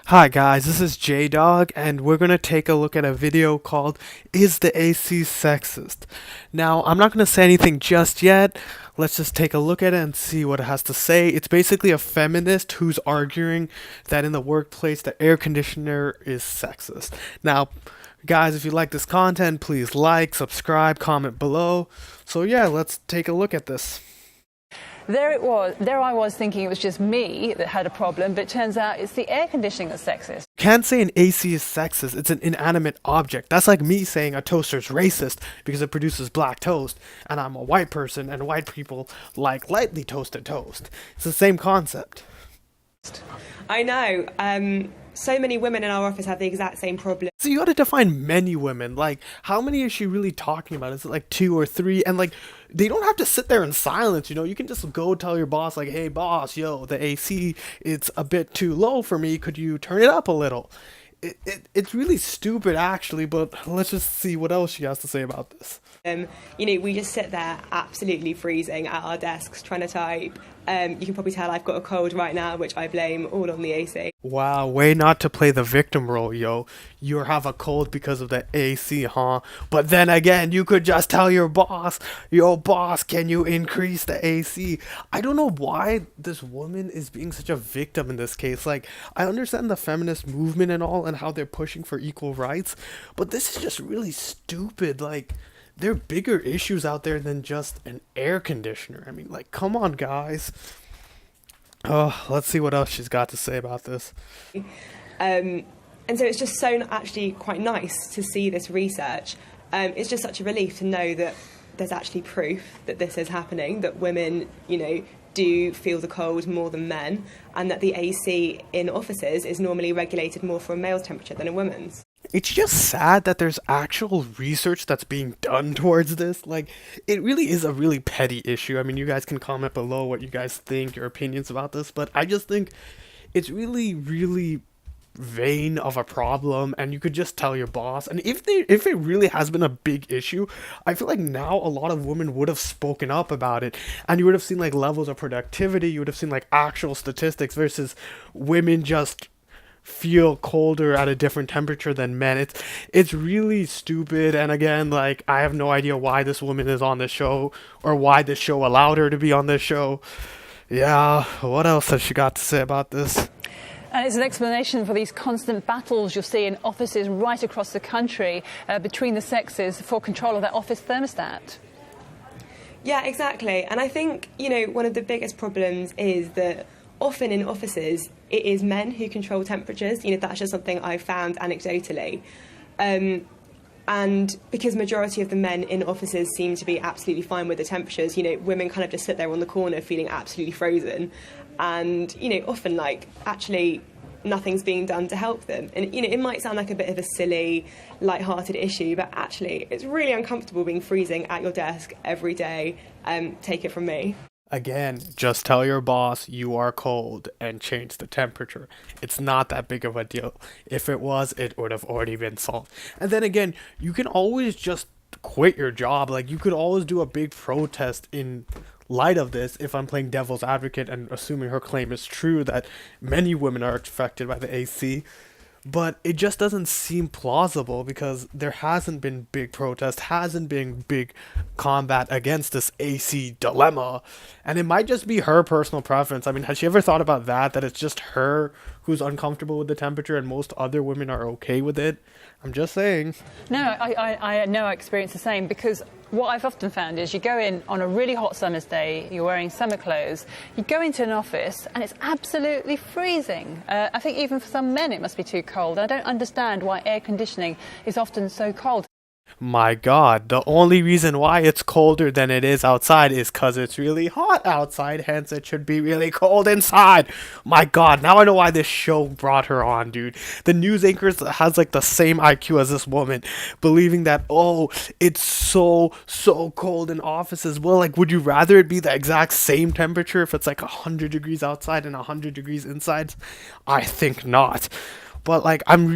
Hi guys, this is J-Dog and we're going to take a look at a video called Is the AC Sexist? Now, I'm not going to say anything just yet. Let's just take a look at it and see what it has to say. It's basically a feminist who's arguing that in the workplace the air conditioner is sexist. Now, guys, if you like this content, please like, subscribe, comment below. So yeah, let's take a look at this. There it was. There I was thinking it was just me that had a problem, but it turns out it's the air conditioning that's sexist. Can't say an AC is sexist, it's an inanimate object. That's like me saying a toaster is racist because it produces black toast, and I'm a white person and white people like lightly toasted toast. It's the same concept. I know. So many women in our office have the exact same problem. So you gotta define many women. Like, how many is she really talking about? Is it like 2 or 3? And like, they don't have to sit there in silence, you know? You can just go tell your boss, like, hey boss, yo, the AC, it's a bit too low for me. Could you turn it up a little? It's really stupid actually, but let's just see what else she has to say about this. We just sit there absolutely freezing at our desks trying to type. You can probably tell I've got a cold right now, which I blame all on the AC. Wow, way not to play the victim role, yo. You have a cold because of the AC, huh? But then again, you could just tell your boss, yo boss, can you increase the AC? I don't know why this woman is being such a victim in this case. Like, I understand the feminist movement and all and how they're pushing for equal rights, but this is just really stupid. Like, there are bigger issues out there than just an air conditioner. I mean, like, come on, guys. Oh, let's see what else she's got to say about this. And so it's just so actually quite nice to see this research. It's just such a relief to know that there's actually proof that this is happening, that women, do feel the cold more than men, and that the AC in offices is normally regulated more for a male's temperature than a woman's. It's just sad that there's actual research that's being done towards this. Like, it really is a really petty issue. I mean, you guys can comment below what you guys think, your opinions about this, but I just think it's really, really vain of a problem, and you could just tell your boss. And if it really has been a big issue, I feel like now a lot of women would have spoken up about it, and you would have seen like levels of productivity, you would have seen like actual statistics versus women just feel colder at a different temperature than men. It's really stupid. And again, like, I have no idea why this woman is on this show or why this show allowed her to be on this show. Yeah, what else has she got to say about this? And it's an explanation for these constant battles you'll see in offices right across the country between the sexes for control of their office thermostat. Yeah, exactly. And I think, one of the biggest problems is that often in offices, it is men who control temperatures. That's just something I've found anecdotally. And because majority of the men in offices seem to be absolutely fine with the temperatures, women kind of just sit there on the corner feeling absolutely frozen. And, often, actually nothing's being done to help them. And, it might sound like a bit of a silly, light-hearted issue, but actually it's really uncomfortable being freezing at your desk every day. Take it from me. Again, just tell your boss you are cold and change the temperature. It's not that big of a deal. If it was, it would have already been solved. And then again, you can always just quit your job. Like, you could always do a big protest in light of this, if I'm playing devil's advocate and assuming her claim is true that many women are affected by the AC. But it just doesn't seem plausible because there hasn't been big protest, hasn't been big combat against this AC dilemma. And it might just be her personal preference. I mean, has she ever thought about that? That it's just her who's uncomfortable with the temperature and most other women are okay with it? I'm just saying. No, I know I experience the same, because what I've often found is you go in on a really hot summer's day, you're wearing summer clothes, you go into an office and it's absolutely freezing. I think even for some men it must be too cold. I don't understand why air conditioning is often so cold. My God, the only reason why it's colder than it is outside is because it's really hot outside, hence it should be really cold inside. My God, now I know why this show brought her on, dude. The news anchors has like the same IQ as this woman, believing that, oh, it's so cold in offices. Well, like, would you rather it be the exact same temperature if it's like 100 degrees outside and 100 degrees inside? I think not. But, like, I'm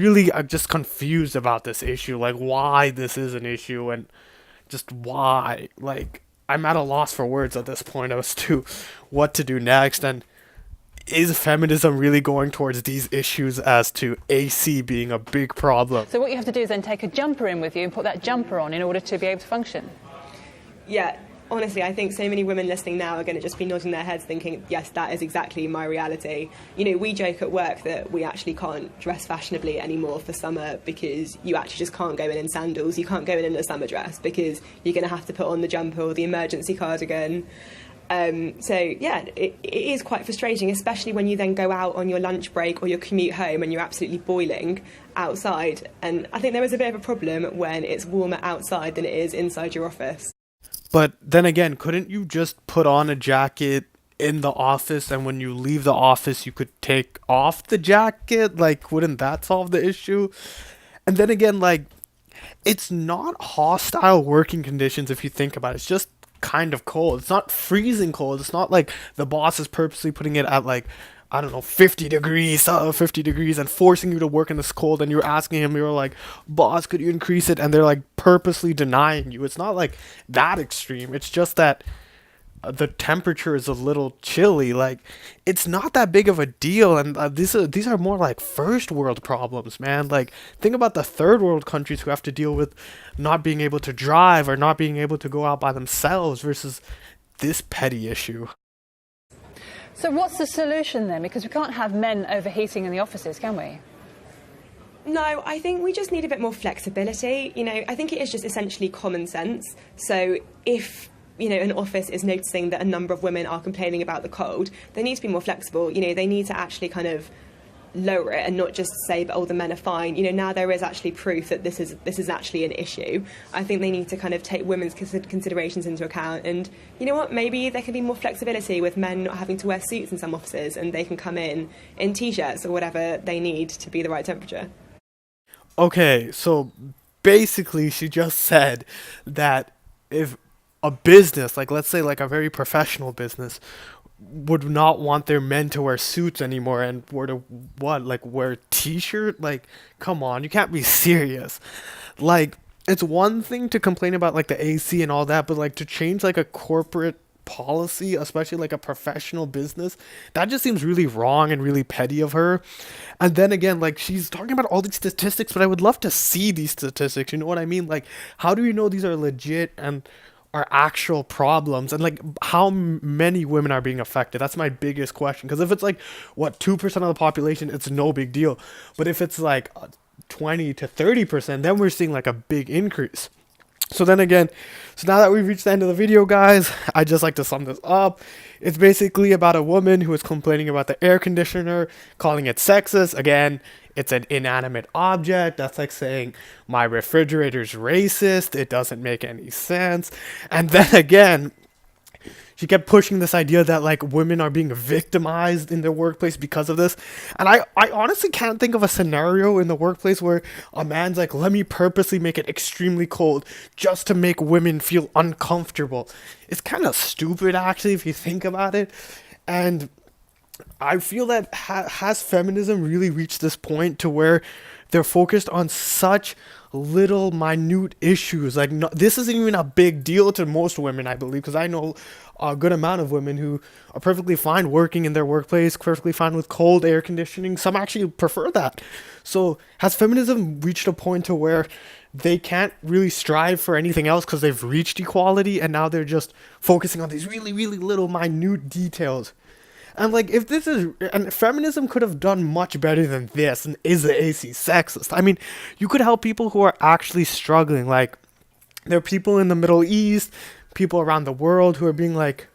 just confused about this issue, like, why this is an issue, and just why. Like, I'm at a loss for words at this point as to what to do next, and is feminism really going towards these issues as to AC being a big problem? So what you have to do is then take a jumper in with you and put that jumper on in order to be able to function. Yeah, honestly, I think so many women listening now are going to just be nodding their heads thinking, yes, that is exactly my reality. You know, we joke at work that we actually can't dress fashionably anymore for summer because you actually just can't go in sandals. You can't go in a summer dress because you're going to have to put on the jumper or the emergency cardigan. So, yeah, it is quite frustrating, especially when you then go out on your lunch break or your commute home and you're absolutely boiling outside. And I think there is a bit of a problem when it's warmer outside than it is inside your office. But then again, couldn't you just put on a jacket in the office, and when you leave the office you could take off the jacket? Like, wouldn't that solve the issue? And then again, like, it's not hostile working conditions if you think about it. It's just kind of cold. It's not freezing cold. It's not like the boss is purposely putting it at, like, I don't know, 50 degrees, 50 degrees, and forcing you to work in this cold. And you're asking him, you're like, boss, could you increase it? And they're like purposely denying you. It's not like that extreme. It's just that the temperature is a little chilly. Like, it's not that big of a deal. And these are more like first world problems, man. Like, think about the third world countries who have to deal with not being able to drive or not being able to go out by themselves versus this petty issue. So what's the solution then? Because we can't have men overheating in the offices, can we? No, I think we just need a bit more flexibility. You know, I think it is just essentially common sense. So if, you know, an office is noticing that a number of women are complaining about the cold, they need to be more flexible. You know, they need to actually kind of lower it and not just say, but, oh, the men are fine. You know, now there is actually proof that this is actually an issue. I think they need to kind of take women's considerations into account. And you know what, maybe there can be more flexibility with men not having to wear suits in some offices, and they can come in t-shirts or whatever they need to be the right temperature. Okay, so basically she just said that if a business, like let's say like a very professional business, would not want their men to wear suits anymore and were to what, like wear t-shirt, like come on, you can't be serious. Like, it's one thing to complain about like the AC and all that, but like to change like a corporate policy, especially like a professional business, that just seems really wrong and really petty of her. And then again, like, she's talking about all these statistics, but I would love to see these statistics, you know what I mean? Like, how do you know these are legit and are actual problems, and like how many women are being affected? That's my biggest question. Because if it's like what, 2% of the population, it's no big deal. But if it's like 20 to 30%, then we're seeing like a big increase. So then again, so now that we've reached the end of the video, guys, I'd just like to sum this up. It's basically about a woman who is complaining about the air conditioner, calling it sexist. Again, it's an inanimate object. That's like saying my refrigerator's racist. It doesn't make any sense. And then again, she kept pushing this idea that like women are being victimized in their workplace because of this. And I honestly can't think of a scenario in the workplace where a man's like, let me purposely make it extremely cold just to make women feel uncomfortable. It's kind of stupid, actually, if you think about it. And I feel that has feminism really reached this point to where they're focused on such little minute issues? Like, no, this isn't even a big deal to most women, I believe, because I know a good amount of women who are perfectly fine working in their workplace, perfectly fine with cold air conditioning. Some actually prefer that. So has feminism reached a point to where they can't really strive for anything else because they've reached equality, and now they're just focusing on these really, really little minute details? And like, if this is, and feminism could have done much better than this, and is the AC sexist? I mean, you could help people who are actually struggling. Like, there are people in the Middle East, people around the world who are being like,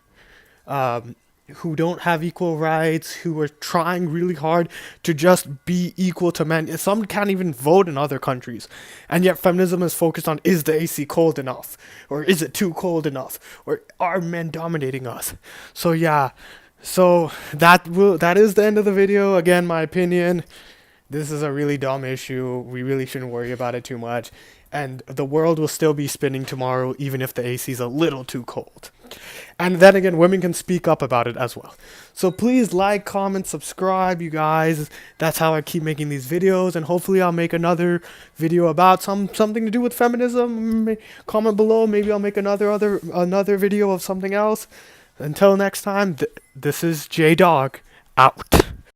who don't have equal rights, who are trying really hard to just be equal to men. Some can't even vote in other countries. And yet feminism is focused on, is the AC cold enough? Or is it too cold enough? Or are men dominating us? So yeah. So that is the end of the video. Again, my opinion, this is a really dumb issue. We really shouldn't worry about it too much. And the world will still be spinning tomorrow, even if the AC is a little too cold. And then again, women can speak up about it as well. So please like, comment, subscribe, you guys. That's how I keep making these videos. And hopefully I'll make another video about something to do with feminism. Comment below. Maybe I'll make another video of something else. Until next time, this is J Dog out.